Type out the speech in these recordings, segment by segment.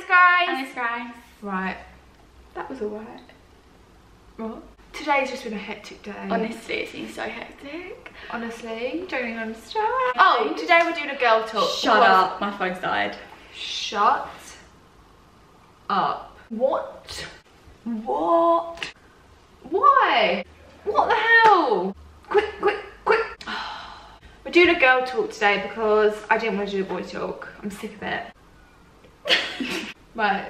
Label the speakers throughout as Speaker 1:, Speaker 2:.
Speaker 1: guys.
Speaker 2: Alice, guys.
Speaker 1: Right. That was alright. What? Today's just been a hectic day.
Speaker 2: Honestly, it seems so hectic.
Speaker 1: Honestly, you don't even understand. Oh, today we're doing a girl talk.
Speaker 2: Shut up. My phone's died.
Speaker 1: Shut up. What? What? Why? What the hell? Quick. We're doing a girl talk today because I didn't want to do a boy talk. I'm sick of it. Right.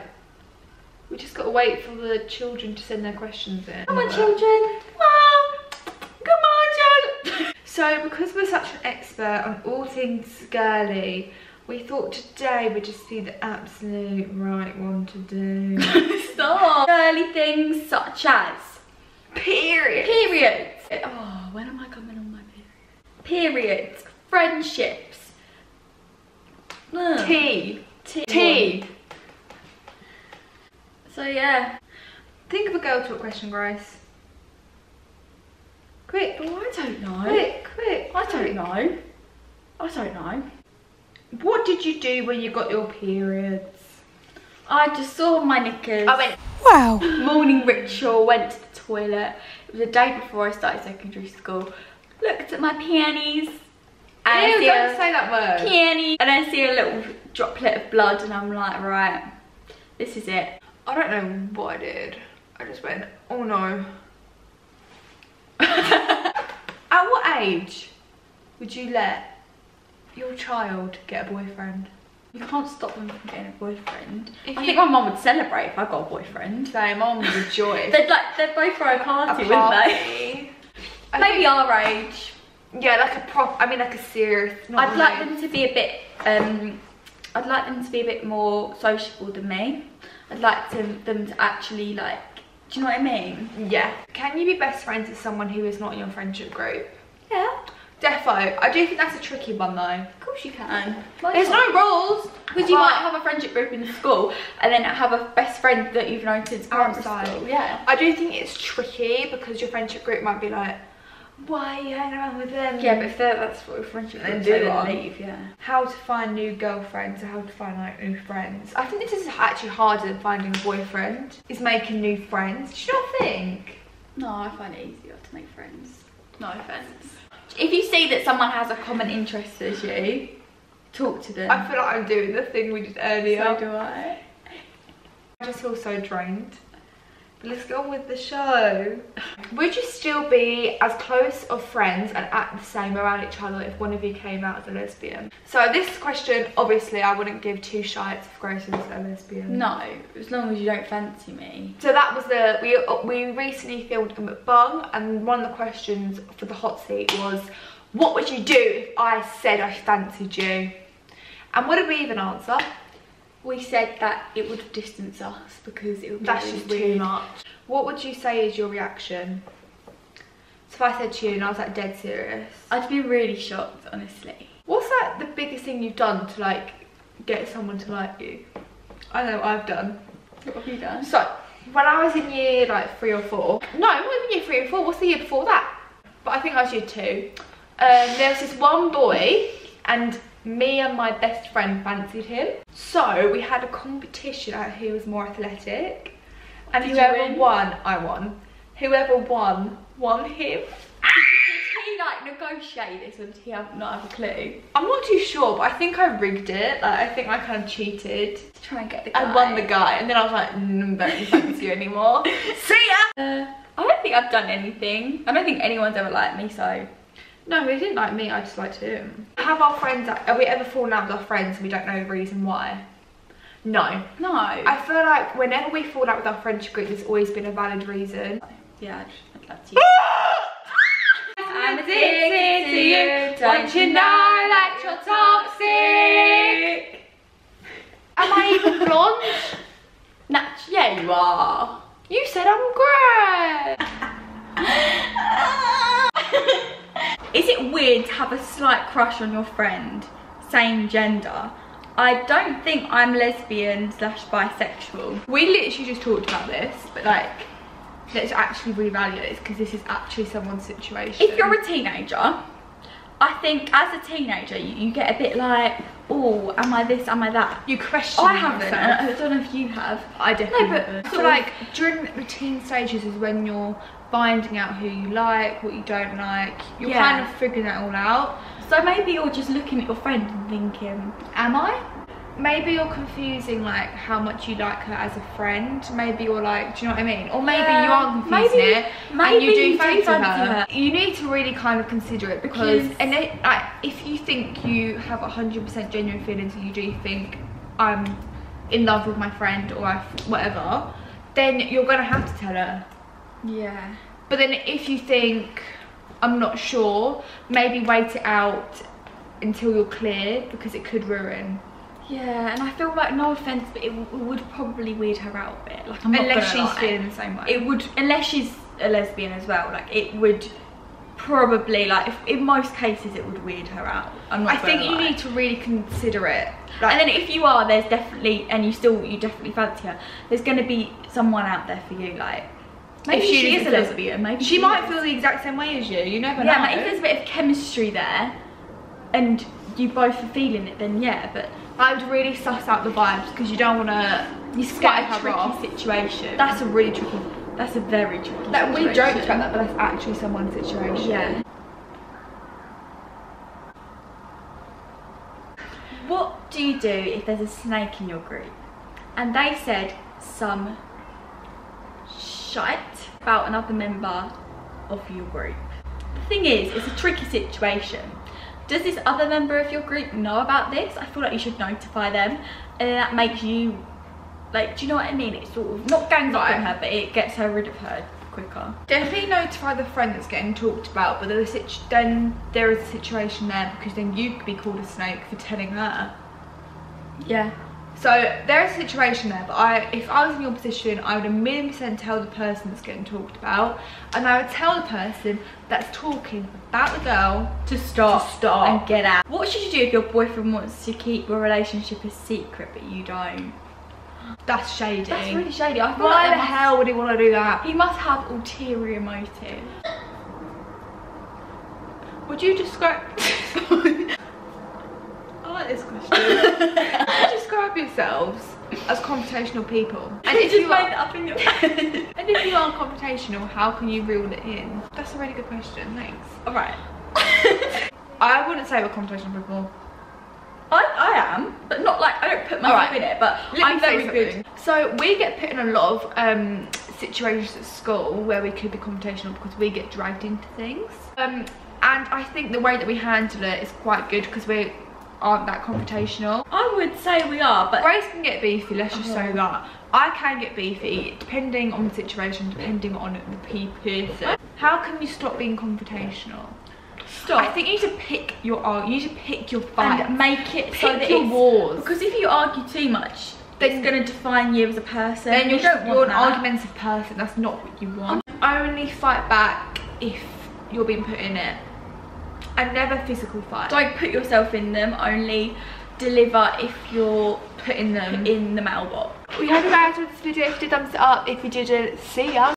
Speaker 1: We just got to wait for the children to send their questions in.
Speaker 2: Come on, children.
Speaker 1: Come on, children. So, because we're such an expert on all things girly, we thought today would just be the absolute right one to do.
Speaker 2: Stop. Girly things such as
Speaker 1: Periods.
Speaker 2: Oh, when am I coming on my period? Periods. Friendships.
Speaker 1: Tea.
Speaker 2: So yeah.
Speaker 1: Think of a girl talk question, Grace. Quick.
Speaker 2: Oh, I don't know.
Speaker 1: Quick.
Speaker 2: I don't know.
Speaker 1: What did you do when you got your periods?
Speaker 2: I just saw my knickers.
Speaker 1: I went,
Speaker 2: wow. Morning ritual, went to the toilet. It was the day before I started secondary school. Looked at my panties. And
Speaker 1: ew, don't say that word.
Speaker 2: Peony. And I see a little droplet of blood and I'm like, right, this is it.
Speaker 1: I don't know what I did. I just went, oh no. At what age would you let your child get a boyfriend?
Speaker 2: You can't stop them from getting a boyfriend. I think my mum would celebrate if I got a boyfriend.
Speaker 1: So mum would rejoice.
Speaker 2: They'd both throw a party, wouldn't they? Maybe our age.
Speaker 1: Yeah, like a serious.
Speaker 2: I'd like them to be a bit. I'd like them to be a bit more sociable than me. I'd like them to actually like. Do you know what I mean?
Speaker 1: Yeah. Can you be best friends with someone who is not in your friendship group?
Speaker 2: Yeah.
Speaker 1: Defo. I do think that's a tricky one though.
Speaker 2: Of course you can.
Speaker 1: There's no rules.
Speaker 2: Because you might have a friendship group in school and then have a best friend that you've known since primary school. Yeah.
Speaker 1: I do think it's tricky because your friendship group might be like, why are you hanging around with them?
Speaker 2: Yeah, but if that's what your friendship group
Speaker 1: do,
Speaker 2: then leave, yeah.
Speaker 1: How to find new girlfriends or how to find like new friends. I think this is actually harder than finding a boyfriend, is making new friends. Do you not think?
Speaker 2: No, I find it easier to make friends. No offence. If you see that someone has a common interest as you, talk to them.
Speaker 1: I feel like I'm doing the thing we did earlier.
Speaker 2: So do I.
Speaker 1: I just feel so drained. But let's go on with the show. Would you still be as close of friends and act the same around each other if one of you came out as a lesbian? So this question, obviously, I wouldn't give two shits if Grace was a lesbian.
Speaker 2: No, as long as you don't fancy me.
Speaker 1: So that was we recently filmed a mukbang, and one of the questions for the hot seat was, what would you do if I said I fancied you? And what did we even answer?
Speaker 2: We said that it would distance us because it would be
Speaker 1: That's just too much. What would you say is your reaction? So if I said to you and I was like dead serious?
Speaker 2: I'd be really shocked, honestly.
Speaker 1: What's like the biggest thing you've done to like get someone to like you? I know what I've done.
Speaker 2: What have you done?
Speaker 1: So when I was in year like 3 or 4. No, not even year 3 or 4. What's the year before that? But I think I was year 2. There was this one boy and me and my best friend fancied him. So we had a competition at who was more athletic. And whoever won, I won. Whoever won him.
Speaker 2: Did he like negotiate this or did he not have a clue?
Speaker 1: I'm not too sure, but I think I rigged it. Like, I think I kind of cheated.
Speaker 2: To try and get the guy.
Speaker 1: I won the guy and then I was like, don't fancy you anymore. See ya!
Speaker 2: I don't think I've done anything. I don't think anyone's ever liked me, so.
Speaker 1: No, he didn't like me, I just liked him. Have our friends, are we ever fallen out with our friends and we don't know the reason why? No.
Speaker 2: No.
Speaker 1: I feel like whenever we fall out with our friendship group, there's always been a valid reason.
Speaker 2: Yeah, I'd love to. I'm addicted to you, don't you know that you're toxic?
Speaker 1: Am I even blonde?
Speaker 2: Yeah, you are.
Speaker 1: You said I'm grey.
Speaker 2: Is it weird to have a slight crush on your friend, same gender? I don't think I'm lesbian / bisexual.
Speaker 1: We literally just talked about this, but like, let's actually revalue this because this is actually someone's situation.
Speaker 2: If you're a teenager I think as a teenager, you get a bit like, oh, am I this, am I that?
Speaker 1: You question
Speaker 2: I haven't,
Speaker 1: yourself.
Speaker 2: and I don't know if you have.
Speaker 1: I definitely
Speaker 2: No, but
Speaker 1: haven't.
Speaker 2: sort
Speaker 1: So
Speaker 2: of-
Speaker 1: like during the teen stages is when you're finding out who you like, what you don't like. You're
Speaker 2: Yeah.
Speaker 1: kind of figuring that all out.
Speaker 2: So maybe you're just looking at your friend and thinking, am I?
Speaker 1: Maybe you're confusing like how much you like her as a friend. Maybe you're like, do you know what I mean? Or maybe you are confusing it and you do fancy her. You need to really kind of consider it because and then, like, if you think you have 100% genuine feelings and you do think I'm in love with my friend or whatever, then you're gonna have to tell her.
Speaker 2: Yeah.
Speaker 1: But then if you think I'm not sure, maybe wait it out until you're clear because it could ruin.
Speaker 2: Yeah, and I feel like, no offence, but it would probably weird her out a bit. Like, I'm not
Speaker 1: Unless
Speaker 2: gonna
Speaker 1: she's
Speaker 2: lie.
Speaker 1: feeling the same way.
Speaker 2: It would, unless she's a lesbian as well. Like, it would probably, like, if, in most cases, it would weird her out. I'm not.
Speaker 1: I think you need to really consider it.
Speaker 2: Like, and then if you are, there's definitely, and you definitely fancy her. There's going to be someone out there for you. Like, maybe
Speaker 1: if
Speaker 2: she is a lesbian. Maybe
Speaker 1: she might feel the exact same way as you. You never know.
Speaker 2: Yeah, like, if there's a bit of chemistry there, and you both are feeling it, then yeah. But
Speaker 1: I would really suss out the vibes because you don't want to.
Speaker 2: it's quite a tricky situation.
Speaker 1: That's a really tricky.
Speaker 2: That's a very tricky
Speaker 1: That we
Speaker 2: situation.
Speaker 1: joked about that, but that's actually someone's situation.
Speaker 2: Yeah. What do you do if there's a snake in your group? And they said some shite about another member of your group. The thing is, it's a tricky situation. Does this other member of your group know about this? I feel like you should notify them, and that makes you, like, do you know what I mean? It's sort of not gangs up on her, but it gets her rid of her quicker.
Speaker 1: Definitely notify the friend that's getting talked about, but then there is a situation there because then you could be called a snake for telling her.
Speaker 2: Yeah.
Speaker 1: So there is a situation there, but if I was in your position, I would 1,000,000% tell the person that's getting talked about, and I would tell the person that's talking about the girl
Speaker 2: To stop
Speaker 1: and
Speaker 2: get out. What should you do if your boyfriend wants to keep your relationship a secret but you don't?
Speaker 1: That's shady.
Speaker 2: That's really shady. I feel
Speaker 1: Why
Speaker 2: like
Speaker 1: the hell would he want to do that?
Speaker 2: he must have ulterior motive.
Speaker 1: Would you describe... I like this question. Would you describe yourselves as confrontational people? And if you
Speaker 2: made it up in your head.
Speaker 1: And if you are confrontational, how can you reel it in? That's a really good question, thanks.
Speaker 2: Alright.
Speaker 1: I wouldn't say we're confrontational people.
Speaker 2: I am, but not like, I don't put myself in it, but I'm very good.
Speaker 1: So we get put in a lot of situations at school where we could be confrontational because we get dragged into things. And I think the way that we handle it is quite good because we aren't that confrontational.
Speaker 2: I would say we are, but
Speaker 1: Grace can get beefy, let's just say that. I can get beefy depending on the situation, depending on the person. How can you stop being confrontational?
Speaker 2: stop.
Speaker 1: I think you need to pick your fight
Speaker 2: and make it
Speaker 1: pick
Speaker 2: so that
Speaker 1: your
Speaker 2: it's
Speaker 1: wars.
Speaker 2: Because if you argue too much, then it's going to define you as a person.
Speaker 1: Then you're an
Speaker 2: that.
Speaker 1: argumentative person. That's not what you want. Only fight back if you're being put in it, and never physical fight.
Speaker 2: Don't put yourself in them. Only deliver if you're
Speaker 1: put in them
Speaker 2: in the mailbox.
Speaker 1: We hope you guys enjoyed this video. If you did, thumbs it up. If you didn't, see ya.